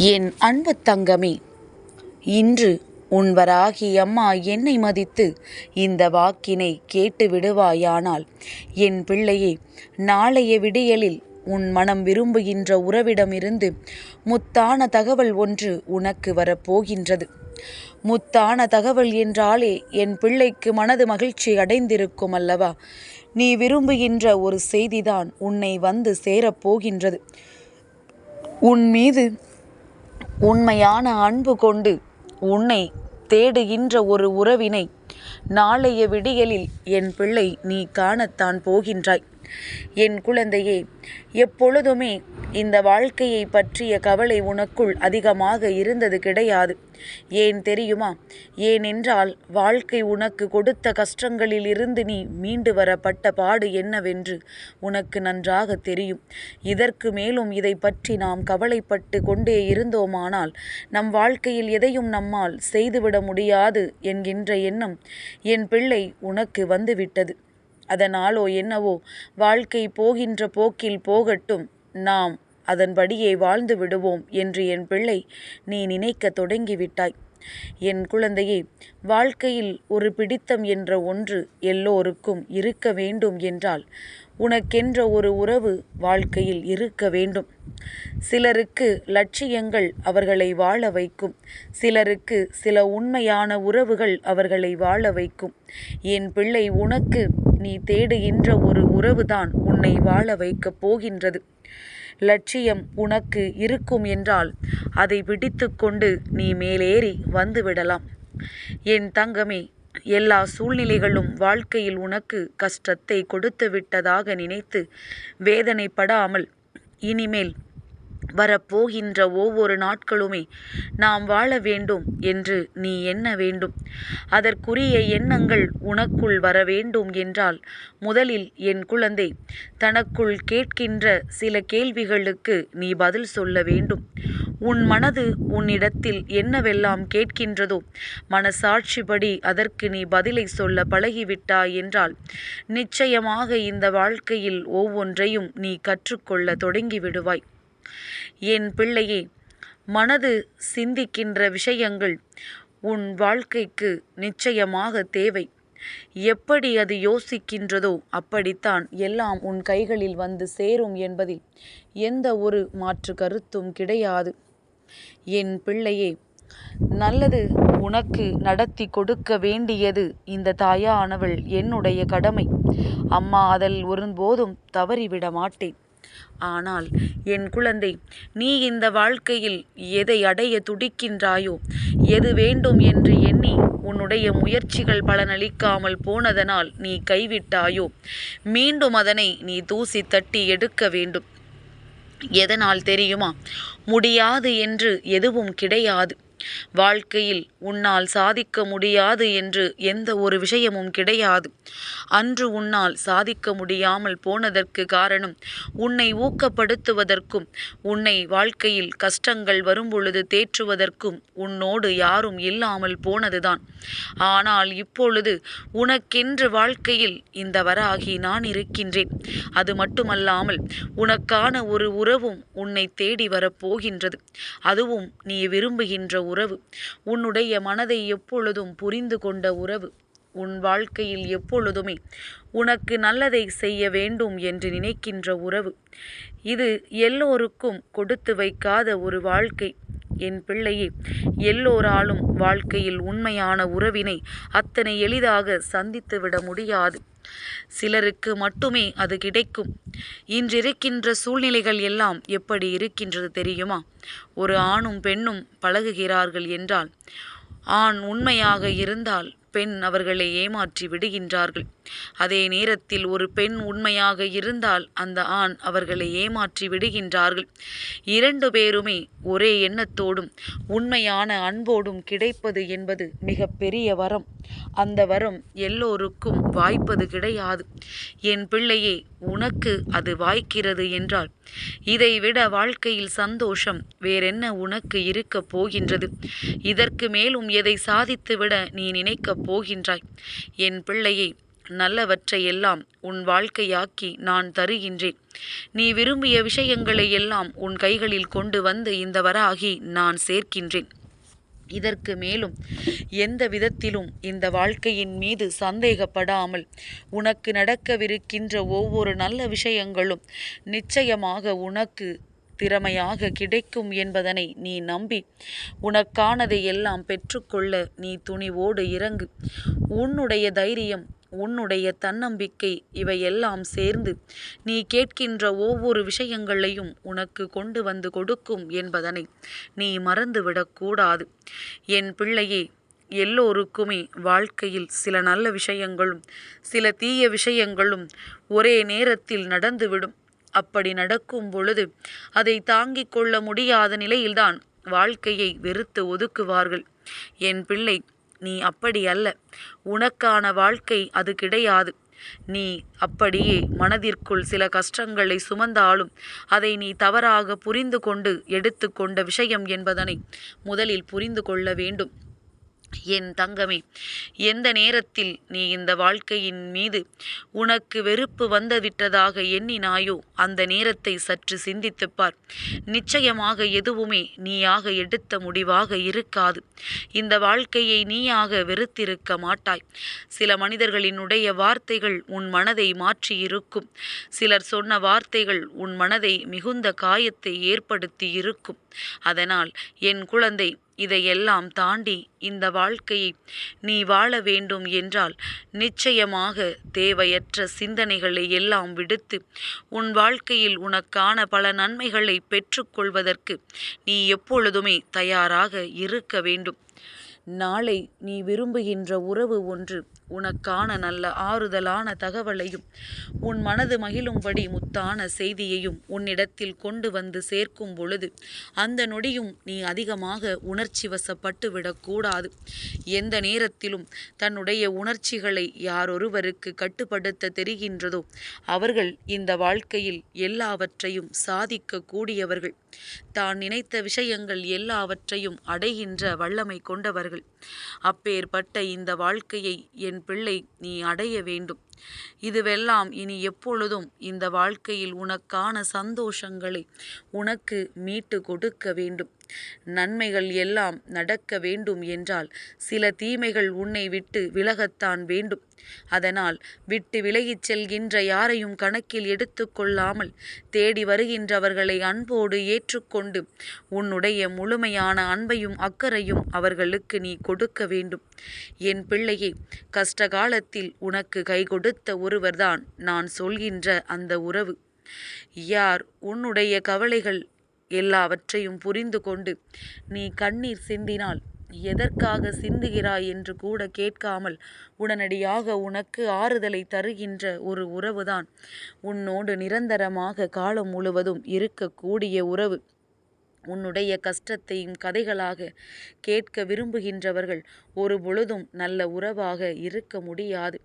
என் அன்பு தங்கமே, இன்று உன் வராகி அம்மா என்னை மதித்து இந்த வாக்கினை கேட்டு விடுவாயானால், என் பிள்ளையே, நாளைய விடியலில் உன் மனம் விரும்புகின்ற உறவிடமிருந்து முத்தான தகவல் ஒன்று உனக்கு வரப்போகின்றது. முத்தான தகவல் என்றாலே என் பிள்ளைக்கு மனது மகிழ்ச்சி அடைந்திருக்கும் அல்லவா? நீ விரும்புகின்ற ஒரு செய்திதான் உன்னை வந்து சேரப்போகின்றது. உன் மீது உண்மையான அன்பு கொண்டு உன்னை தேடுகின்ற ஒரு உறவினை நாளைய விடியலில் என் பிள்ளை நீ காணத்தான் போகின்றாய். என் குழந்தையே, எப்பொழுதுமே இந்த வாழ்க்கையை பற்றிய கவலை உனக்குள் அதிகமாக இருந்தது கிடையாது. ஏன் தெரியுமா? ஏனென்றால் வாழ்க்கை உனக்கு கொடுத்த கஷ்டங்களில் இருந்து நீ மீண்டு வரப்பட்ட பாடு என்னவென்று உனக்கு நன்றாக தெரியும். இதற்கு மேலும் இதை பற்றி நாம் கவலைப்பட்டு கொண்டே இருந்தோமானால் நம் வாழ்க்கையில் எதையும் நம்மால் செய்துவிட முடியாது என்கின்ற எண்ணம் என் பிள்ளை உனக்கு வந்துவிட்டது. அதனாலோ என்னவோ, வாழ்க்கை போகின்ற போக்கில் போகட்டும், நாம் அதன்படியே வாழ்ந்து விடுவோம் என்று என் பிள்ளை நீ நினைக்க தொடங்கிவிட்டாய். என் குழந்தையே, வாழ்க்கையில் ஒரு பிடித்தம் என்ற ஒன்று எல்லோருக்கும் இருக்க வேண்டும் என்றால் உனக்கென்ற ஒரு உறவு வாழ்க்கையில் இருக்க வேண்டும். சிலருக்கு லட்சியங்கள் அவர்களை வாழ வைக்கும், சிலருக்கு சில உண்மையான உறவுகள் அவர்களை வாழ வைக்கும். என் பிள்ளை, உனக்கு நீ தேடுகின்ற ஒரு உறவுதான் உன்னை வாழ வைக்கப் போகின்றது. லட்சியம் உனக்கு இருக்கும் என்றால் அதை பிடித்து கொண்டு நீ மேலேறி வந்துவிடலாம். என் தங்கமே, எல்லா சூழ்நிலைகளும் வாழ்க்கையில் உனக்கு கஷ்டத்தை கொடுத்து விட்டதாக நினைத்து வேதனைப்படாமல் இனிமேல் வரப்போகின்ற ஒவ்வொரு நாட்களுமே நாம் வாழ வேண்டும் என்று நீ எண்ண வேண்டும். அதற்குரிய எண்ணங்கள் உனக்குள் வர வேண்டும் என்றால் முதலில் என் குழந்தை, தனக்குள் கேட்கின்ற சில கேள்விகளுக்கு நீ பதில் சொல்ல வேண்டும். உன் மனது உன்னிடத்தில் என்னவெல்லாம் கேட்கின்றதோ மனசாட்சிப்படி அதற்கு நீ பதிலை சொல்ல பழகிவிட்டாய் என்றால் நிச்சயமாக இந்த வாழ்க்கையில் ஒவ்வொன்றையும் நீ கற்றுக்கொள்ள தொடங்கிவிடுவாய். என் பிள்ளையே, மனது சிந்திக்கின்ற விஷயங்கள் உன் வாழ்க்கைக்கு நிச்சயமாக தேவை. எப்படி அது யோசிக்கின்றதோ அப்படித்தான் எல்லாம் உன் கைகளில் வந்து சேரும் என்பதில் எந்த ஒரு மாற்று கருத்தும் கிடையாது. என் பிள்ளையே, நல்லது உனக்கு நடத்தி கொடுக்க வேண்டியது இந்த தாயானவள் என்னுடைய கடமை. அம்மா அதில் ஒருபோதும் தவறிவிட மாட்டேன். ஆனால் என் குழந்தை, நீ இந்த வாழ்க்கையில் எதை அடைய துடிக்கின்றாயோ, எது வேண்டும் என்று எண்ணி உன்னுடைய முயற்சிகள் பலனளிக்காமல் போனதனால் நீ கைவிட்டாயோ, மீண்டும் அதனை நீ தூசி தட்டி எடுக்க வேண்டும். எதனால் தெரியுமா? முடியாது என்று எதுவும் கிடையாது. வாழ்க்கையில் உன்னால் சாதிக்க முடியாது என்று எந்த ஒரு விஷயமும் கிடையாது. அன்று உன்னால் சாதிக்க முடியாமல் போனதற்கு காரணம் உன்னை ஊக்கப்படுத்துவதற்கும் உன்னை வாழ்க்கையில் கஷ்டங்கள் வரும்பொழுது தேற்றுவதற்கும் உன்னோடு யாரும் இல்லாமல் போனதுதான். ஆனால் இப்பொழுது உனக்கென்று வாழ்க்கையில் இந்த வராகி நான் இருக்கின்றேன். அது மட்டுமல்லாமல் உனக்கான ஒரு உறவும் உன்னை தேடி வரப்போகின்றது. அதுவும் நீ விரும்புகின்ற உறவு, உன்னுடைய மனதை எப்பொழுதும் புரிந்து கொண்ட உறவு, உன் வாழ்க்கையில் எப்பொழுதுமே உனக்கு நல்லதை செய்ய வேண்டும் என்று நினைக்கின்ற உறவு. இது எல்லோருக்கும் கொடுத்து வைக்காத ஒரு வாழ்க்கை. என் பிள்ளையே, எல்லோராலும் வாழ்க்கையில் உண்மையான உறவினை அத்தனை எளிதாக சந்தித்துவிட முடியாது. சிலருக்கு மட்டுமே அது கிடைக்கும். இன்றிருக்கின்ற சூழ்நிலைகள் எல்லாம் எப்படி இருக்கின்றது தெரியுமா? ஒரு ஆணும் பெண்ணும் பழகுகிறார்கள் என்றால், ஆண் உண்மையாக இருந்தால் பெண் அவர்களை ஏமாற்றி விடுகின்றார்கள். அதே நேரத்தில் ஒரு பெண் உண்மையாக இருந்தால் அந்த ஆண் அவர்களை ஏமாற்றி விடுகின்றார்கள். இரண்டு பேருமே ஒரே எண்ணத்தோடும் உண்மையான அன்போடும் கிடைப்பது என்பது மிக பெரிய வரம். அந்த வரம் எல்லோருக்கும் வாய்ப்பது கிடையாது. என் பிள்ளையே, உனக்கு அது வாய்க்கிறது என்றால் இதைவிட வாழ்க்கையில் சந்தோஷம் வேறென்ன உனக்கு இருக்கப் போகின்றது? இதற்கு மேலும் எதை சாதித்துவிட நீ நினைக்கப் போகின்றாய்? என் பிள்ளையே, நல்லவற்றை எல்லாம் உன் வாழ்க்கையாக்கி நான் தருகின்றேன். நீ விரும்பிய விஷயங்களை எல்லாம் உன் கைகளில் கொண்டு வந்து இந்த வராகி நான் சேர்க்கின்றேன். இதற்கு மேலும் எந்த விதத்திலும் இந்த வாழ்க்கையின் மீது சந்தேகப்படாமல் உனக்கு நடக்கவிருக்கின்ற ஒவ்வொரு நல்ல விஷயங்களும் நிச்சயமாக உனக்கு திறமையாக கிடைக்கும் என்பதனை நீ நம்பி உனக்கானதை எல்லாம் பெற்றுக்கொள்ள நீ துணிவோடு இறங்கு. உன்னுடைய தைரியம், உன்னுடைய தன்னம்பிக்கை இவையெல்லாம் சேர்ந்து நீ கேட்கின்ற ஒவ்வொரு விஷயங்களையும் உனக்கு கொண்டு வந்து கொடுக்கும் என்பதனை நீ மறந்துவிடக்கூடாது. என் பிள்ளையே, எல்லோருக்குமே வாழ்க்கையில் சில நல்ல விஷயங்களும் சில தீய விஷயங்களும் ஒரே நேரத்தில் நடந்துவிடும். அப்படி நடக்கும் பொழுது அதை தாங்கிக் கொள்ள முடியாத நிலையில்தான் வாழ்க்கையை வெறுத்து ஒதுக்குவார்கள். என் பிள்ளை, நீ அப்படி அல்ல. உனக்கான வாழ்க்கை அது கிடையாது. நீ அப்படியே மனதிற்குள் சில கஷ்டங்களை சுமந்தாலும் அதை நீ தவறாக புரிந்து கொண்டு எடுத்துக்கொண்ட விஷயம் என்பதனை முதலில் புரிந்து கொள்ள வேண்டும். என் தங்கமே, எந்த நேரத்தில் நீ இந்த வாழ்க்கையின் மீது உனக்கு வெறுப்பு வந்துவிட்டதாக எண்ணினாயோ அந்த நேரத்தை சற்று சிந்தித்துப் பார். நிச்சயமாக எதுவுமே நீயாக எடுத்த முடிவாக இருக்காது. இந்த வாழ்க்கையை நீயாக வெறுத்திருக்க மாட்டாய். சில மனிதர்களினுடைய வார்த்தைகள் உன் மனதை மாற்றியிருக்கும். சிலர் சொன்ன வார்த்தைகள் உன் மனதை மிகுந்த காயத்தை ஏற்படுத்தி இருக்கும். அதனால் என் குழந்தை, இதையெல்லாம் தாண்டி இந்த வாழ்க்கையை நீ வாழ வேண்டும் என்றால் நிச்சயமாக தேவையற்ற சிந்தனைகளை எல்லாம் விடுத்து உன் வாழ்க்கையில் உனக்கான பல நன்மைகளை பெற்றுக்கொள்வதற்கு நீ எப்பொழுதுமே தயாராக இருக்க வேண்டும். நாளை நீ விரும்புகின்ற உறவு ஒன்று உனக்கான நல்ல ஆறுதலான தகவலையும் உன் மனது மகிழும்படி முத்தான செய்தியையும் உன்னிடத்தில் கொண்டு வந்து சேர்க்கும் பொழுது அந்த நொடியும் நீ அதிகமாக உணர்ச்சி வசப்பட்டு விடக்கூடாது. எந்த நேரத்திலும் தன்னுடைய உணர்ச்சிகளை யாரொருவருக்கு கட்டுப்படுத்த தெரிகின்றதோ அவர்கள் இந்த வாழ்க்கையில் எல்லாவற்றையும் சாதிக்க கூடியவர்கள். தான் நினைத்த விஷயங்கள் எல்லாவற்றையும் அடைகின்ற வல்லமை கொண்டவர்கள். அப்பேற்பட்ட இந்த வாழ்க்கையை என் பிள்ளை நீ அடைய வேண்டும். இதுவெல்லாம் இனி எப்பொழுதும் இந்த வாழ்க்கையில் உனக்கான சந்தோஷங்களை உனக்கு மீட்டு கொடுக்க வேண்டும். நன்மைகள் எல்லாம் நடக்க வேண்டும் என்றால் சில தீமைகள் உன்னை விட்டு விலகத்தான் வேண்டும். அதனால் விட்டு விலகிச் செல்கின்ற யாரையும் கணக்கில் எடுத்துக்கொள்ளாமல் தேடி வருகின்றவர்களை அன்போடு ஏற்றுக்கொண்டு உன்னுடைய முழுமையான அன்பையும் அக்கறையும் அவர்களுக்கு நீ கொடுக்க வேண்டும். என் பிள்ளையே, கஷ்டகாலத்தில் உனக்கு கை கொடுத்த ஒருவர்தான் நான் சொல்கின்ற அந்த உறவு. யார் உன்னுடைய கவலைகள் எல்லாவற்றையும் புரிந்து கொண்டு நீ கண்ணீர் சிந்தினால் எதற்காக சிந்துகிறாய் என்று கூட கேட்காமல் உடனடியாக உனக்கு ஆறுதலை தருகின்ற ஒரு உறவுதான் உன்னோடு நிரந்தரமாக காலம் முழுவதும் இருக்கக்கூடிய உறவு. உன்னுடைய கஷ்டத்தையும் கதைகளாக கேட்க விரும்புகின்றவர்கள் ஒரு பொழுதும் நல்ல உறவாக இருக்க முடியாது.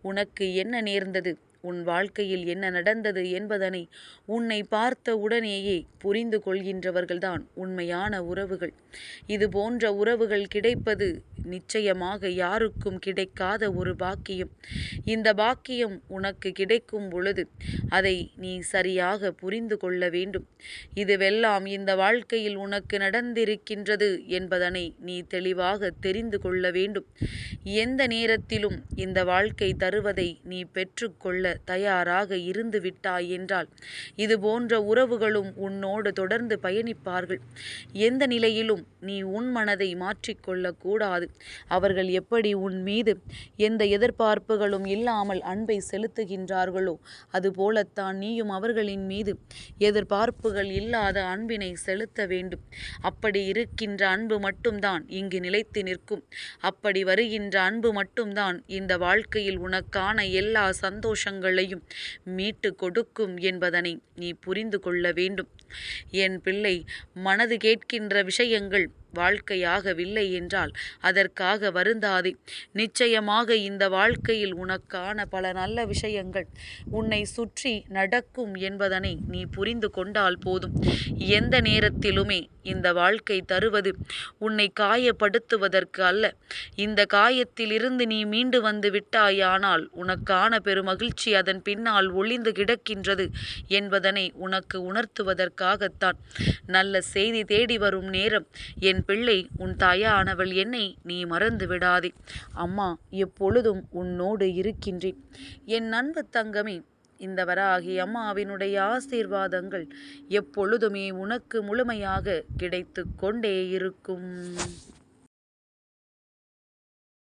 உனக்கு என்ன நேர்ந்தது, உன் வாழ்க்கையில் என்ன நடந்தது என்பதனை உன்னை பார்த்த உடனேயே புரிந்து கொள்கின்றவர்கள்தான் உண்மையான உறவுகள். இது போன்ற உறவுகள் கிடைப்பது நிச்சயமாக யாருக்கும் கிடைக்காத ஒரு பாக்கியம். இந்த பாக்கியம் உனக்கு கிடைக்கும் பொழுது அதை நீ சரியாக புரிந்து கொள்ள வேண்டும். இதுவெல்லாம் இந்த வாழ்க்கையில் உனக்கு நடந்திருக்கின்றது என்பதனை நீ தெளிவாக தெரிந்து கொள்ள வேண்டும். எந்த நேரத்திலும் இந்த வாழ்க்கை தருவதை நீ பெற்றுக்கொள்ள தயாராக இருந்து விட்டாய் என்றால் இது போன்ற உறவுகளும் உன்னோடு தொடர்ந்து பயணிப்பார்கள். எந்த நிலையிலும் நீ உன் மனதை மாற்றிக்கொள்ளக் கூடாது. அவர்கள் எப்படி உன் மீது எந்த எதிர்பார்ப்புகளும் இல்லாமல் அன்பை செலுத்துகின்றார்களோ அதுபோலத்தான் நீயும் அவர்களின் மீது எதிர்பார்ப்புகள் இல்லாத அன்பினை செலுத்த வேண்டும். அப்படி இருக்கின்ற அன்பு மட்டும்தான் இங்கு நிலைத்து நிற்கும். அப்படி வருகின்ற அன்பு மட்டும்தான் இந்த வாழ்க்கையில் உனக்கான எல்லா சந்தோஷங்களையும் மீட்டு கொடுக்கும் என்பதனை நீ புரிந்து கொள்ள வேண்டும். என் பிள்ளை, மனது கேட்கின்ற விஷயங்கள் வாழ்க்கையாகவில்லை என்றால் அதற்காக வருந்தாதே. நிச்சயமாக இந்த வாழ்க்கையில் உனக்கான பல நல்ல விஷயங்கள் உன்னை சுற்றி நடக்கும் என்பதனை நீ புரிந்து கொண்டால் போதும். எந்த நேரத்திலுமே இந்த வாழ்க்கை தருவது உன்னை காயப்படுத்துவதற்கு அல்ல. இந்த காயத்திலிருந்து நீ மீண்டு வந்து விட்டாயானால் உனக்கான பெருமகிழ்ச்சி அதன் பின்னால் ஒளிந்து கிடக்கின்றது என்பதனை உனக்கு உணர்த்துவதற்காகத்தான். நல்ல செய்தி தேடி வரும் நேரம். என் பிள்ளை, உன் தாயானவள் என்னை நீ மறந்து விடாதே. அம்மா எப்பொழுதும் உன்னோடு இருக்கின்றேன். என் அன்பு தங்கமே, இந்த வராகி அம்மாவினுடைய ஆசீர்வாதங்கள் எப்பொழுதுமே உனக்கு முழுமையாக கிடைத்து கொண்டே இருக்கும்.